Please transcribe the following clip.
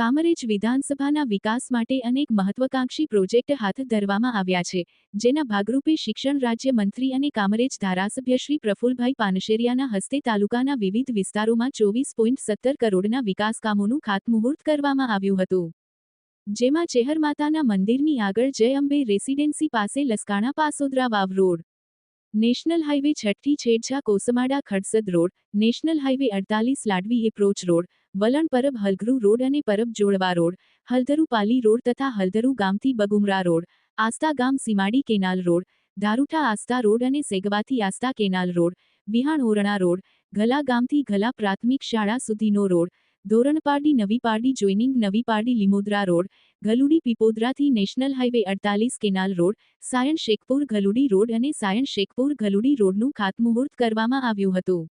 કામરેજ વિધાનસભાના વિકાસ માટે અનેક મહત્વકાંક્ષી પ્રોજેક્ટ હાથ ધરવામાં આવ્યા છે, જેના ભાગરૂપે શિક્ષણ રાજ્ય મંત્રી અને કામરેજ ધારાસભ્ય શ્રી પ્રફુલભાઈ પાનશેરિયાના હસ્તે તાલુકાના વિવિધ વિસ્તારોમાં 24.17 કરોડના વિકાસકામોનું ખાતમુહૂર્ત કરવામાં આવ્યું હતું. જેમાં ચેહર માતાના મંદિરની આગળ જય અંબે રેસીડેન્સી પાસે Laskana Pasodara Vav road, national highway 6 થી Chhedchha Kosmada Khadsad road, national highway 48 Ladvi approach road, Valan Parab હલગરૂ road અને પરબ જોડવા રોડ, હલધરુ પાલી રોડ તથા હલધરુ ગામથી બગુમરા રોડ, આસ્તા ગામ સીમાડી કેનાલ રોડ, ધારુઠા આસ્તા રોડ અને સેગવાથી આસ્તા કેનાલ રોડ, વિહાણ ઓરણા રોડ, ઘલા ગામથી ઘલા પ્રાથમિક શાળા સુધીનો રોડ, ધોરણપારડી નવી પારડી જોઈનિંગ નવી પારડી લીમોદરા રોડ, ગલુડી પીપોદરાથી national highway 48 canal road, Sayan Shekhpur Galudi road અને સાયણ શેખપુર ગલુડી રોડનું ખાતમુહૂર્ત કરવામાં આવ્યું હતું.